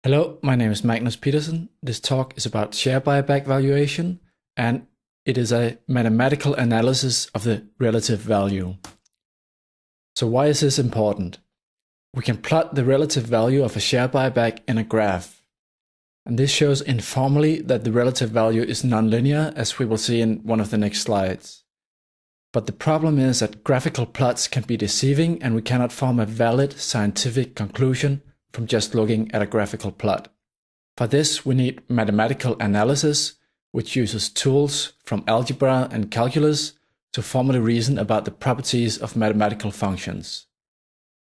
Hello, my name is Magnus Petersen. This talk is about share buyback valuation, and it is a mathematical analysis of the relative value. So why is this important? We can plot the relative value of a share buyback in a graph. And this shows informally that the relative value is nonlinear, as we will see in one of the next slides. But the problem is that graphical plots can be deceiving, and we cannot form a valid scientific conclusion from just looking at a graphical plot. For this, we need mathematical analysis, which uses tools from algebra and calculus to formally reason about the properties of mathematical functions.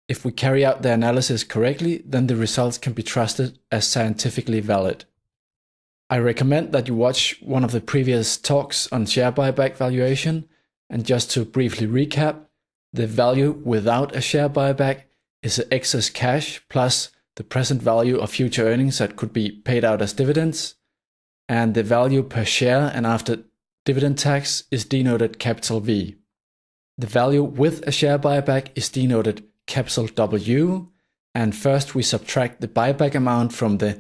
If we carry out the analysis correctly, then the results can be trusted as scientifically valid. I recommend that you watch one of the previous talks on share buyback valuation, and just to briefly recap, the value without a share buyback is the excess cash plus the present value of future earnings that could be paid out as dividends, and the value per share and after dividend tax is denoted capital V. The value with a share buyback is denoted capital W, and first we subtract the buyback amount from the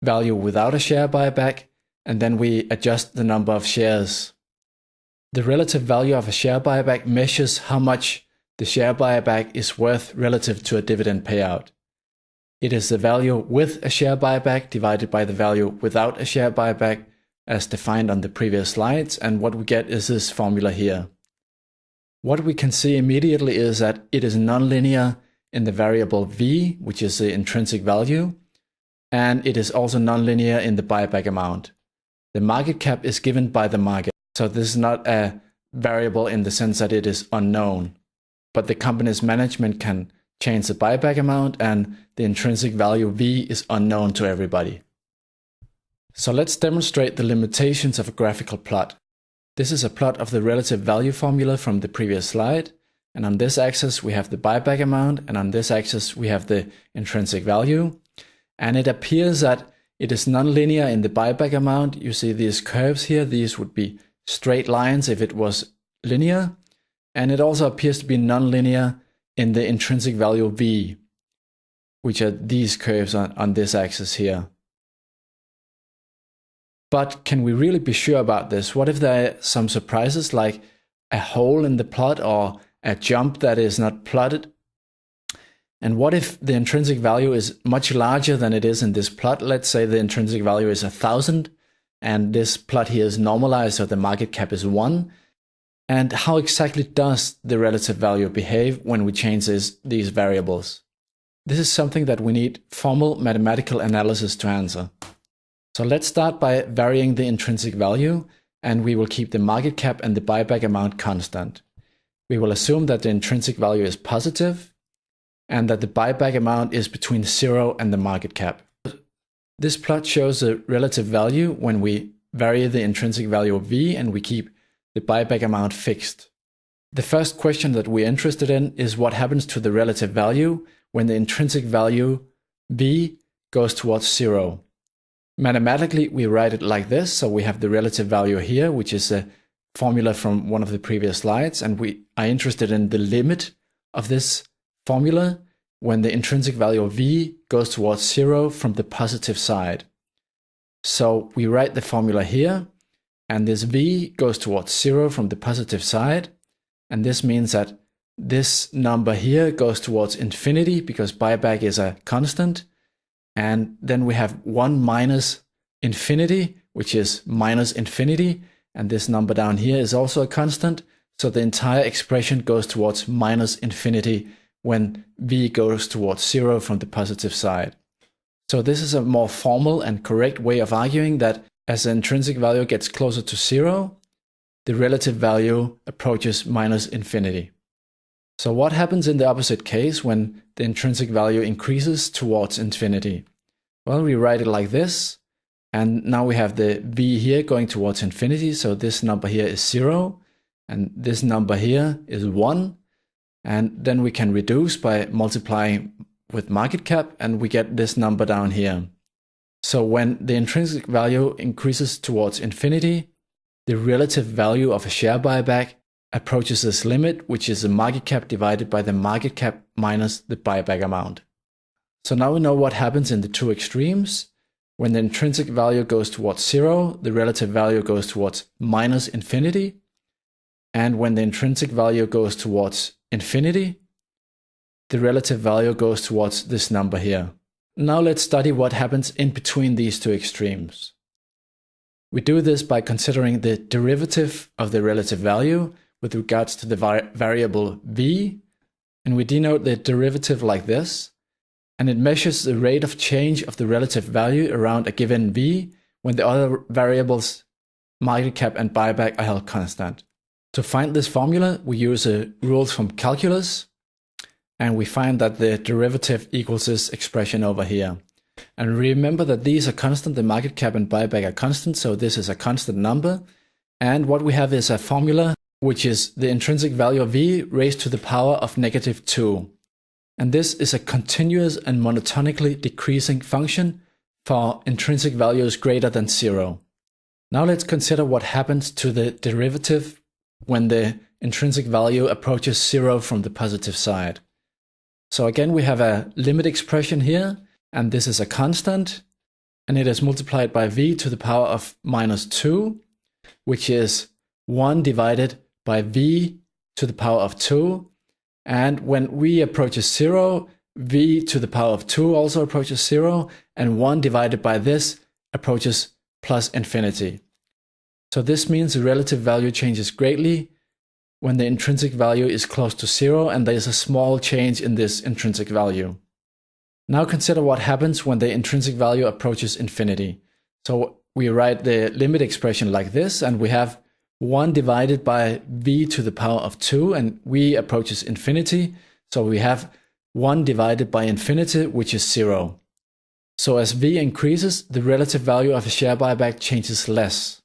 value without a share buyback, and then we adjust the number of shares. The relative value of a share buyback measures how much the share buyback is worth relative to a dividend payout. It is the value with a share buyback divided by the value without a share buyback, as defined on the previous slides, and what we get is this formula here. What we can see immediately is that it is nonlinear in the variable v, which is the intrinsic value, and it is also nonlinear in the buyback amount. The market cap is given by the market, so this is not a variable in the sense that it is unknown. But the company's management can change the buyback amount, and the intrinsic value V is unknown to everybody. So let's demonstrate the limitations of a graphical plot. This is a plot of the relative value formula from the previous slide, and on this axis we have the buyback amount, and on this axis we have the intrinsic value. And it appears that it is nonlinear in the buyback amount. You see these curves here, these would be straight lines if it was linear. And it also appears to be nonlinear in the intrinsic value V, which are these curves on this axis here. But can we really be sure about this? What if there are some surprises, like a hole in the plot or a jump that is not plotted? And what if the intrinsic value is much larger than it is in this plot? Let's say the intrinsic value is 1,000, and this plot here is normalized, so the market cap is 1. And how exactly does the relative value behave when we change these variables? This is something that we need formal mathematical analysis to answer. So let's start by varying the intrinsic value, and we will keep the market cap and the buyback amount constant. We will assume that the intrinsic value is positive and that the buyback amount is between 0 and the market cap. This plot shows the relative value when we vary the intrinsic value of V and we keep the buyback amount fixed. The first question that we're interested in is what happens to the relative value when the intrinsic value V goes towards 0. Mathematically, we write it like this. So we have the relative value here, which is a formula from one of the previous slides, and we are interested in the limit of this formula when the intrinsic value of V goes towards 0 from the positive side. So we write the formula here, and this V goes towards 0 from the positive side. And this means that this number here goes towards infinity because buyback is a constant. And then we have 1 minus infinity, which is minus infinity. And this number down here is also a constant. So the entire expression goes towards minus infinity when V goes towards 0 from the positive side. So this is a more formal and correct way of arguing that as the intrinsic value gets closer to 0, the relative value approaches minus infinity. So what happens in the opposite case when the intrinsic value increases towards infinity? Well, we write it like this, and now we have the V here going towards infinity, so this number here is 0, and this number here is 1, and then we can reduce by multiplying with market cap, and we get this number down here. So when the intrinsic value increases towards infinity, the relative value of a share buyback approaches this limit, which is the market cap divided by the market cap minus the buyback amount. So now we know what happens in the two extremes. When the intrinsic value goes towards 0, the relative value goes towards minus infinity. And when the intrinsic value goes towards infinity, the relative value goes towards this number here. Now let's study what happens in between these two extremes. We do this by considering the derivative of the relative value with regards to the variable v, and we denote the derivative like this, and it measures the rate of change of the relative value around a given v when the other variables, market cap and buyback, are held constant. To find this formula, we use rules from calculus, and we find that the derivative equals this expression over here. And remember that these are constant, the market cap and buyback are constant, so this is a constant number. And what we have is a formula, which is the intrinsic value of v raised to the power of -2. And this is a continuous and monotonically decreasing function for intrinsic values greater than 0. Now let's consider what happens to the derivative when the intrinsic value approaches 0 from the positive side. So again, we have a limit expression here, and this is a constant, and it is multiplied by v to the power of -2, which is 1 divided by v to the power of 2. And when v approaches 0, v to the power of 2 also approaches 0, and 1 divided by this approaches plus infinity. So this means the relative value changes greatly when the intrinsic value is close to 0, and there is a small change in this intrinsic value. Now consider what happens when the intrinsic value approaches infinity. So we write the limit expression like this, and we have 1 divided by v to the power of 2, and v approaches infinity. So we have 1 divided by infinity, which is 0. So as v increases, the relative value of a share buyback changes less.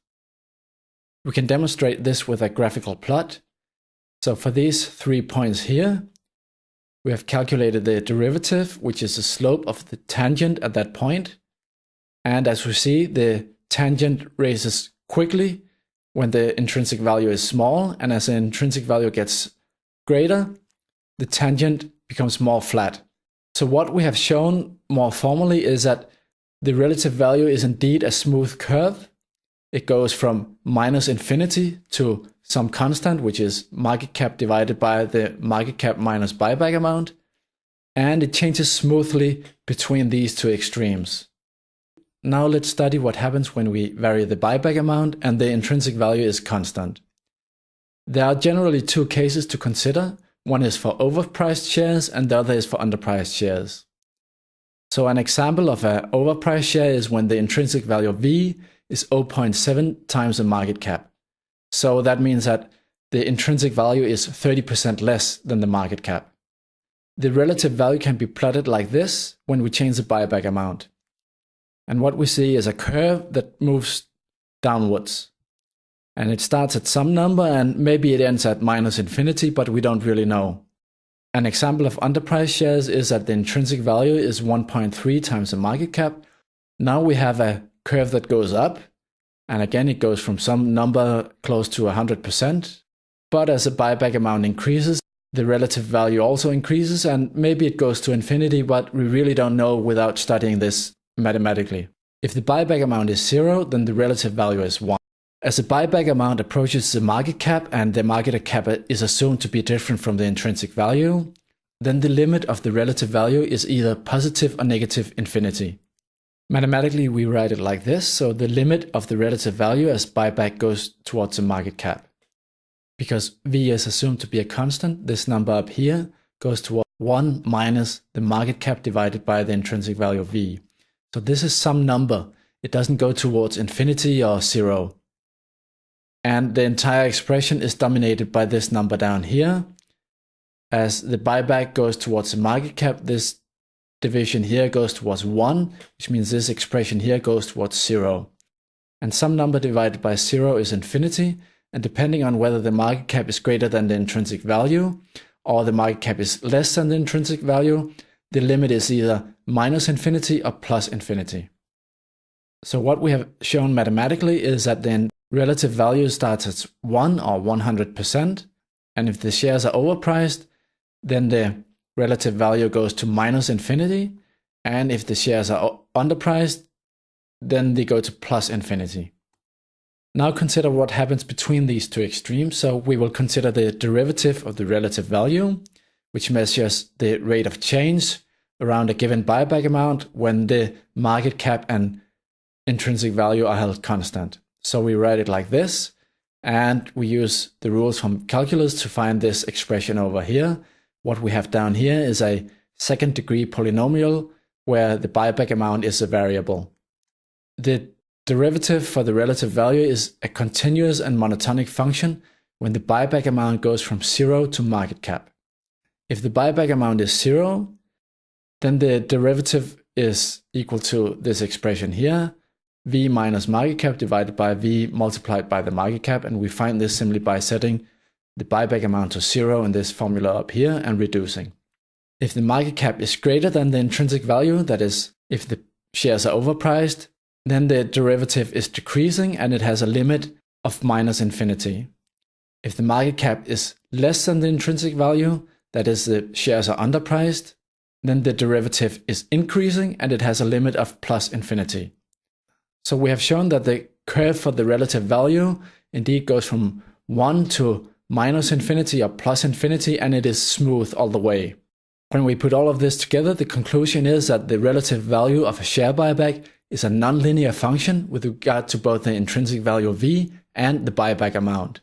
We can demonstrate this with a graphical plot. So for these 3 points here, we have calculated the derivative, which is the slope of the tangent at that point. And as we see, the tangent raises quickly when the intrinsic value is small, and as the intrinsic value gets greater, the tangent becomes more flat. So what we have shown more formally is that the relative value is indeed a smooth curve. It goes from minus infinity to some constant, which is market cap divided by the market cap minus buyback amount, and it changes smoothly between these two extremes. Now let's study what happens when we vary the buyback amount and the intrinsic value is constant. There are generally two cases to consider. One is for overpriced shares and the other is for underpriced shares. So an example of an overpriced share is when the intrinsic value of V is 0.7 times the market cap. So that means that the intrinsic value is 30% less than the market cap. The relative value can be plotted like this when we change the buyback amount. And what we see is a curve that moves downwards. And it starts at some number and maybe it ends at minus infinity, but we don't really know. An example of underpriced shares is that the intrinsic value is 1.3 times the market cap. Now we have a curve that goes up. And again, it goes from some number close to 100%. But as the buyback amount increases, the relative value also increases, and maybe it goes to infinity, but we really don't know without studying this mathematically. If the buyback amount is 0, then the relative value is 1. As the buyback amount approaches the market cap and the market cap is assumed to be different from the intrinsic value, then the limit of the relative value is either positive or negative infinity. Mathematically, we write it like this, so the limit of the relative value as buyback goes towards the market cap. Because V is assumed to be a constant, this number up here goes toward 1 minus the market cap divided by the intrinsic value of V. So this is some number. It doesn't go towards infinity or 0. And the entire expression is dominated by this number down here. As the buyback goes towards the market cap, this division here goes towards 1, which means this expression here goes towards 0. And some number divided by 0 is infinity, and depending on whether the market cap is greater than the intrinsic value, or the market cap is less than the intrinsic value, the limit is either minus infinity or plus infinity. So what we have shown mathematically is that the relative value starts at 1 or 100%, and if the shares are overpriced, then the relative value goes to minus infinity, And if the shares are underpriced, then they go to plus infinity. Now consider what happens between these two extremes. So we will consider the derivative of the relative value, which measures the rate of change around a given buyback amount when the market cap and intrinsic value are held constant. So we write it like this, and we use the rules from calculus to find this expression over here. What we have down here is a second degree polynomial where the buyback amount is a variable. The derivative for the relative value is a continuous and monotonic function when the buyback amount goes from 0 to market cap. If the buyback amount is 0, then the derivative is equal to this expression here, V minus market cap divided by V multiplied by the market cap, and we find this simply by setting the buyback amount to 0 in this formula up here and reducing. If the market cap is greater than the intrinsic value, that is, if the shares are overpriced, then the derivative is decreasing and it has a limit of minus infinity. If the market cap is less than the intrinsic value, that is, the shares are underpriced, then the derivative is increasing and it has a limit of plus infinity. So we have shown that the curve for the relative value indeed goes from 1 to minus infinity or plus infinity, and it is smooth all the way. When we put all of this together, the conclusion is that the relative value of a share buyback is a nonlinear function with regard to both the intrinsic value V and the buyback amount.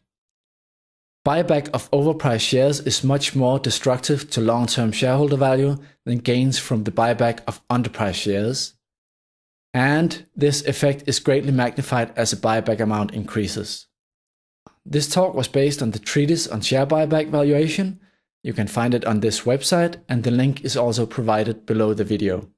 Buyback of overpriced shares is much more destructive to long-term shareholder value than gains from the buyback of underpriced shares, and this effect is greatly magnified as the buyback amount increases. This talk was based on the treatise on share buyback valuation. You can find it on this website, and the link is also provided below the video.